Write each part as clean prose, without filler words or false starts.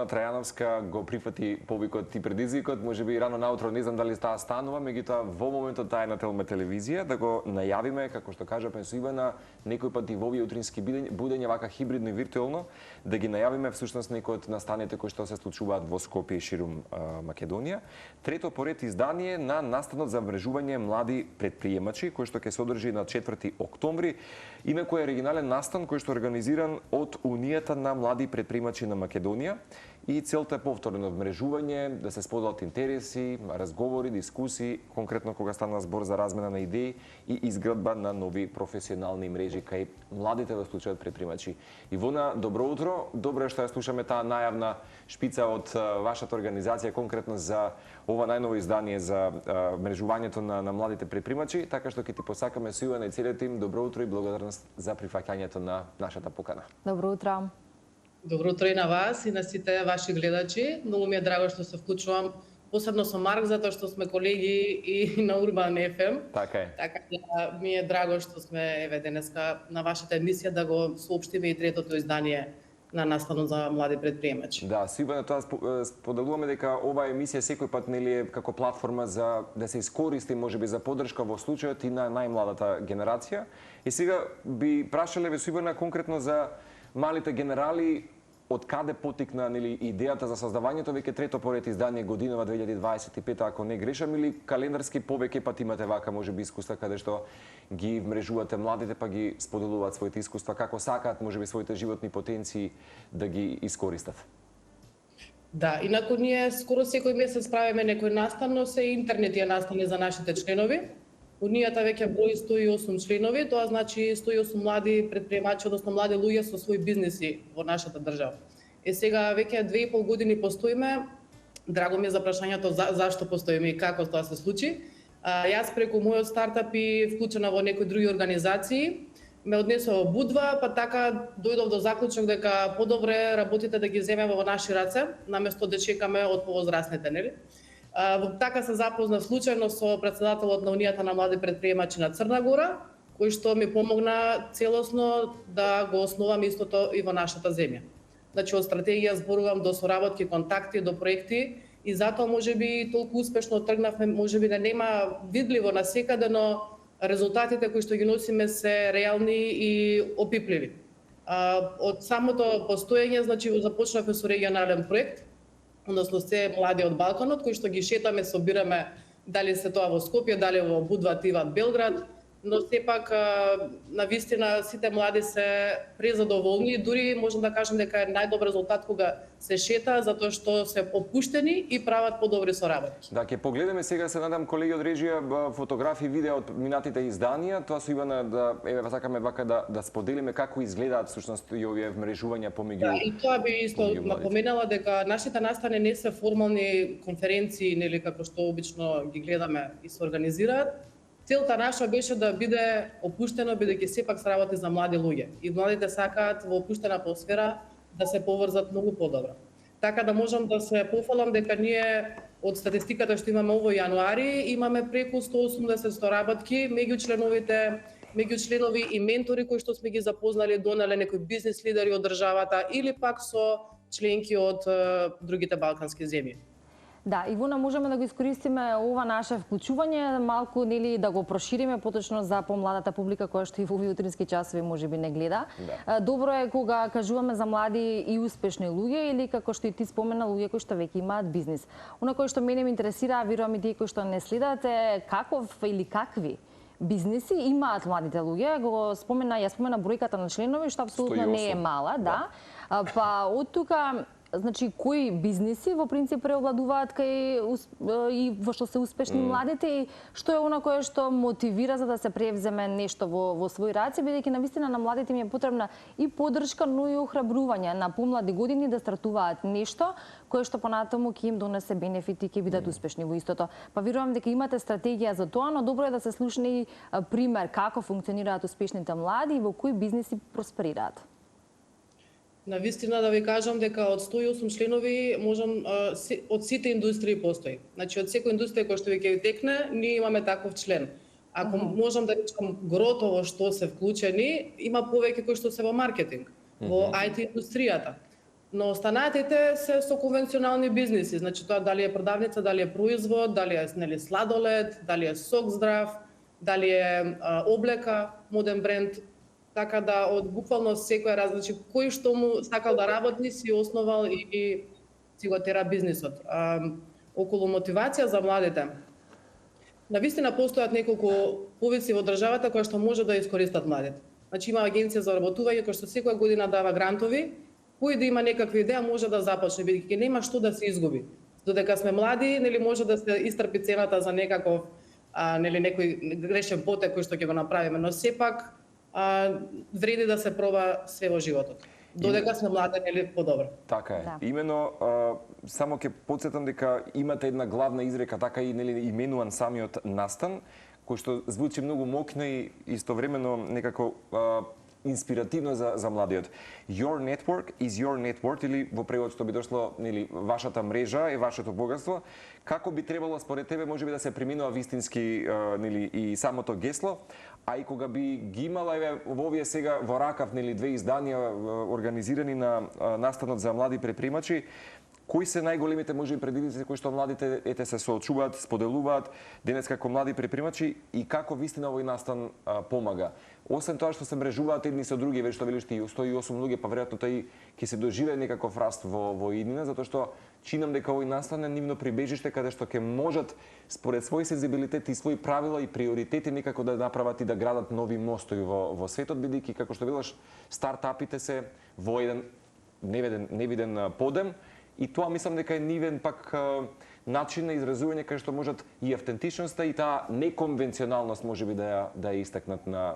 Трајановска го прифати повикот и предизвикот, можеби рано наутро, не знам дали таа станува, меѓутоа во моментот таа е на телевизија, да го најавиме, како што кажа Пенсуивана, некој пат и во овие утрински будења, вака хибридно и виртуелно, да ги најавиме всушност некои од настаните кои што се случуваат во Скопје и ширум Македонија. Трето поред издание на настанот за мрежување млади предприемачи, кој што ќе се одржи на 4 октомври, инаку е оригинален настан кој што е организиран од Унијата на млади предприемачи на Македонија и целта е повторно вмрежување, да се споделат интереси, разговори, дискусии, конкретно кога стана збор за размена на идеи и изградба на нови професионални мрежи кај младите во случајот предприемачи. Ивона, добро утро. Добро е што ја слушаме таа најавна шпица од вашата организација конкретно за ова најново издание за мрежувањето на младите предприемачи, така што ќе ти посакаме со Ивана и целиот тим добро утро и благодарност за прифаќањето на нашата покана. Добро утро. Добро утро и на вас и на сите ваши гледачи. Многу ми е драго што се вклучувам, посебно со Марк, затоа што сме колеги и на Урбан FM. Така е. Така да ми е драго што сме еве денеска на вашата емисија да го соопштиме и третото издание на настанот за млади предприемачи. Да, сигурно тоа споделуваме дека оваа емисија секој пат нели е како платформа за да се искористи можеби за поддршка во случајот и на најмладата генерација. И сега би прашале ве Сибана конкретно за малите генерали, од каде потикна нели идејата за создавањето веќе трето поред издание годинава 2025, ако не грешам, или календарски повеќе пат имате вака можеби искуства каде што ги мрежувате младите па ги споделуваат своите искуства, како сакаат можеби своите животни потенции да ги искористат? Да, инаку ние скоро секој месец правиме некој настан, но се интернетија настани за нашите членови. Унијата веќе брои 108 членови, тоа значи 108 млади предприемачи, односно млади луѓе со своји бизнеси во нашата држава. Сега веќе 2,5 години постоиме. Драго ми е за прашањето зашто постоиме и како тоа се случи. Јас преку мојот стартап и вклучена во некои други организации, ме однесува во Будва, па така дојдов до заклучок дека подобре работите да ги земеме во наши раце, наместо да чекаме од повозрасните, нели? Така се запознав случајно со претседателот на Унијата на млади предприемачи на Црна Гора, кој што ми помогна целосно да го основам истото и во нашата земја. Значи од стратегија зборувам до соработки, контакти, до проекти и затоа можеби толку успешно тргнавме, можеби да нема видливо насекаде, но резултатите кои што ги носиме се реални и опипливи. Од самото постоење, значи започнавме со регионален проект, односно се млади од Балканот, кои што ги шетаме, собираме, дали се тоа во Скопје, дали во Будва, Тиват, Белград, но сепак навистина сите млади се презадоволни, дури можам да кажам дека е најдобар резултат кога се шета, затоа што се опуштени и прават подобри соработки. Да, ќе погледаме сега, се надам колеги од режија, фотографии, видео од минатите изданија, тоа со Ивана да еве сакаме вака да споделиме како изгледаат всушност и овие вмрежувања помеѓу. Да, и тоа би исто напоменала дека нашите настани не се формални конференции, нели како што обично ги гледаме и се организираат. Целта наша беше да биде опуштено, бидејќи сепак се работи за млади луѓе. И младите сакаат во опуштена атмосфера да се поврзат многу подобро. Така да можам да се пофалам дека ние од статистиката што имаме овој јануари имаме преку 180 соработки меѓу членовите, меѓу членови и ментори кои што сме ги запознали, донеле некои бизнес лидери од државата или пак со членки од другите балкански земји. Да, Ивона, можеме да го искористиме ова наше вклучување, малку нели да го прошириме поточно за помладата публика која што и во овие утрински часови можеби не гледа. Да. Добро е кога кажуваме за млади и успешни луѓе или како што и ти спомена луѓе кои што веќе имаат бизнис. Она кој што мене ме интересира, верувам и тие кои што не следате, каков или какви бизниси имаат младите луѓе. Ја спомена бројката на членови, што апсолутно не е мала, да. Па од тука, значи, кои бизниси во принцип преовладуваат кај и во што се успешни младите и што е она кое што мотивира за да се превземе нешто во своји раце, бидејќи навистина на младите им е потребна и поддршка, но и охрабрување на помлади години да стартуваат нешто кое што понатаму ќе им донесе бенефити и ќе бидат успешни во истото. Па верувам дека имате стратегија за тоа, но добро е да се слушне и пример како функционираат успешните млади и во кои бизниси просперираат. Навистина да ви кажам дека од 108 членови можам од сите индустрии постои. Значи од секоја индустрија која што ви ќе текне, ние имаме таков член. Ако можам да речам грото во што се вклучени, има повеќе кои што се во маркетинг, во IT индустријата. Но останатите се со конвенционални бизниси, значи тоа дали е продавница, дали е производ, дали е нели сладолед, дали е сок здрав, дали е облека, моден бренд, така да од буквално секој значи кој што му сакал да работи си основал и си го тера бизнисот. Околу мотивација за младите. Навистина постојат неколку повици во државата кои што може да искористат младите. Значи има агенција за работување која што секоја година дава грантови, кој да има некаква идеја може да започне, бидејќи нема што да се изгуби. Додека сме млади, нели може да се истрпи цената за некаков нели некој грешен потек кој што ќе го направиме, но сепак вреди да се проба све во животот. Додека сме млади, нели подобро. Така е. Да. Имено само ќе потсетам дека имате една главна изрека, така и нели именуван самиот настан, кој што звучи многу мокно и истовремено некако инспиративно за младиот. Your network is your net worth, или во превод што би дошло, нели, вашата мрежа е вашето богатство. Како би требало според тебе можеби да се преминува вистински нели и самото гесло, а и кога би ги имала во овие сега во ракав нели две изданија организирани на настанот за млади предпримачи, кои се најголемите можеби предизвици кои што младите се соочуваат, споделуваат денес како млади предпримачи и како вистина овој настан помага? Освен тоа што се мрежуваат едни со други, веќе што велиш ти 108 луѓе, па веројатно тој ќе се доживее некаков раст во иднина, затоа што чинам дека овој настан е нивно прибежиште каде што ќе можат според свој сензибилитет и свои правила и приоритети некако да направат и да градат нови мостови во светот, бидејќи како што велаш стартапите се во еден невиден подем. И тоа мислам дека е нивен пак начин на изразување кај што можат и автентичноста и таа неконвенционалност можеби да ја истакнат на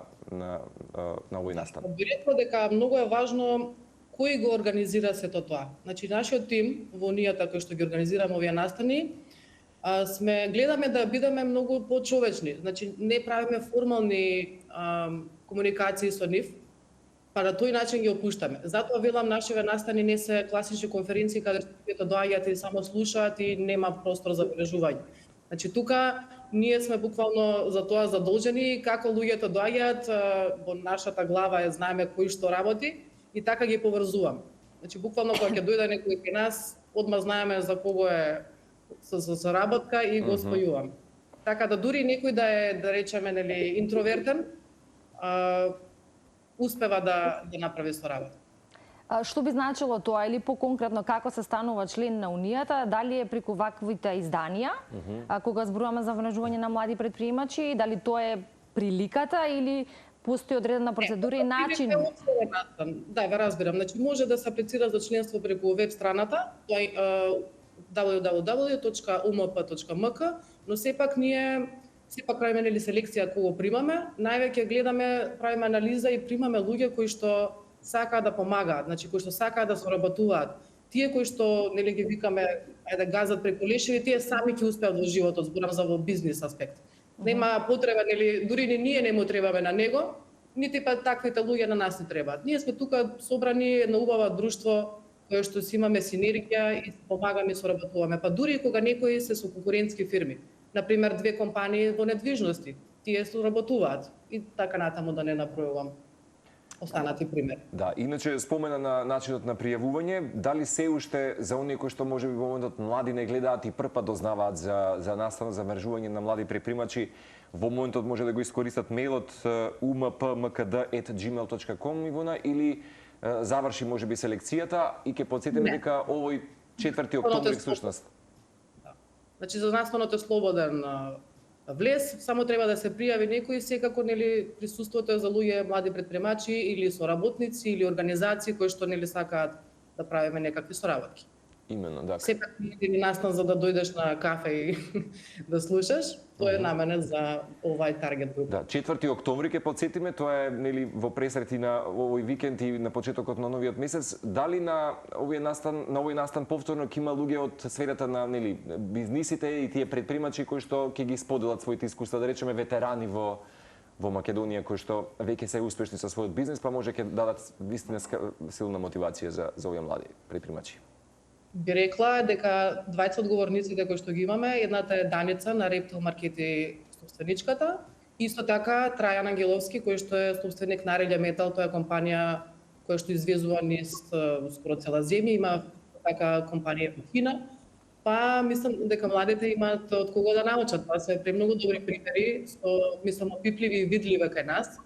овој настан. Би рекла дека многу е важно кој го организира сето тоа. Значи нашиот тим во унијата кој што ги организираме овие настани, гледаме да бидеме многу почовечни. Значи не правиме формални комуникации со нив, па на тој начин ги опуштаме. Затоа велам нашиве настани не се класични конференции каде што доаѓаат и само слушаат и нема простор за бележување. Значи тука ние сме буквално за тоа задолжени, како луѓето доаѓаат во нашата глава знаеме кој што работи и така ги поврзуваме. Значи буквално кога ќе дојде некој кај нас, одма знаеме за кого е со соработка и го спојуваме. Така да дури некој да е, да речеме, нели интровертен, успева да направи соработка. Што би значило тоа или поконкретно како се станува член на унијата, дали е преку ваквите изданија, кога зборуваме за вмрежување на млади предприемачи, дали тоа е приликата или постои одредена процедура и начин? Да, ве разбирам. Значи може да се аплицира за членство преку веб страната, тоа е www.ump.mk, но сепак ние правиме нели селекција кога го примаме, највеќе гледаме, правиме анализа и примаме луѓе кои што сакаат да помагаат, значи кои што сакаат да соработуваат. Тие кои што нели ги викаме ајде газат преку лешеви, тие сами ќе успеат во животот, зборам за во бизнис аспект. Нема потреба, нели дури ни ние не му требаме на него, нити па таквите луѓе на нас не требаат. Ние сме тука собрани едно убаво друштво кое што си имаме синергија и помагаме и соработуваме. Па дури кога некои се со конкурентски фирми, например две компании во недвижности, тие соработуваат и така натаму да не набројувам останати пример. Да, иначе спомена на начинот на пријавување, дали се уште за оние кои што можеби во моментот млади не гледаат и прв пат дознаваат за настанот за мрежување на млади предпримачи, во моментот може да го искористат мејлот umpmkd@gmail.com Ивона, или заврши можеби селекцијата и ќе потсетиме дека овој 4 октомври всушност. Значи за настанот е слободен влез, само треба да се пријави некој, секако нели присуството е за луѓе млади предпримачи или соработници или организации кои што нели сакаат да правиме некакви соработки. Именно, да. Сепак не настан за да дојдеш на кафе и да слушаш, тоа е наменет за овај таргет група. Да, 4 октомври ќе потсетиме, тоа е нели во пресрети на овој викенд и на почетокот на новиот месец. Дали на овој настан повторно ќе има луѓе од сферата на нели бизнисите и тие предпримачи кои што ќе ги споделат своите искуства, да речеме ветерани во Македонија кои што веќе се успешни со својот бизнис, па може ќе дадат вистина силна мотивација за овие млади предпримачи. Би рекла дека двајца одговорниците кои што ги имаме, едната е Даница на Reptile Market собственичката, исто така Трајан Ангеловски кој што е собственик на Релја Метал, тоа е компанија која што извезува низ скоро цела земја, има така компанија Фина. Па мислам дека младите имаат од кого да научат. Тоа се премногу добри примери, со мислам опипливи и видливи кај нас,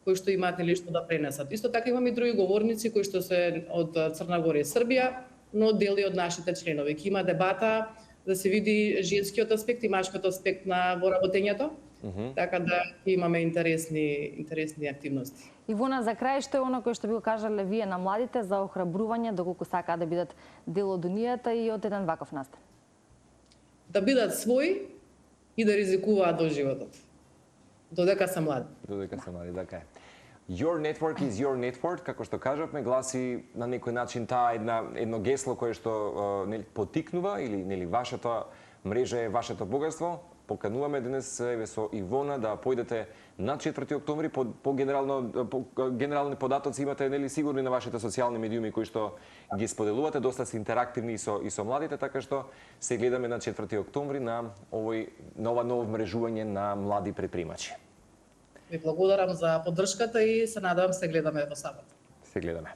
кои што имаат нели што да пренесат. Исто така имаме и други говорници кои што се од Црна Гора и Србија, но дели од нашите членови. Ке има дебата да се види женскиот аспект и машкиот аспект на во работењето. Така да имаме интересни активности. Ивона, за крај што е оно кој што би го кажале вие на младите за охрабрување доколку сакаат да бидат дел од унијата и од еден ваков настан? Да бидат своји и да ризикуваат до животот. Додека се млади. Додека се млади, така е. Your network is your network, како што кажавме, гласи на некој начин таа едно гесло кое што потикнува или нели вашата мрежа е вашето богатство. Покануваме денес со Ивона да појдете на 4 октомври по генерални податоци имате нели сигурни на вашите социјални медиуми кои што ги споделувате, доста се интерактивни и со младите, така што се гледаме на 4 октомври на ова ново мрежување на млади предприемачи. Ви благодарам за поддршката и се надевам се гледаме во сабот. Се гледаме.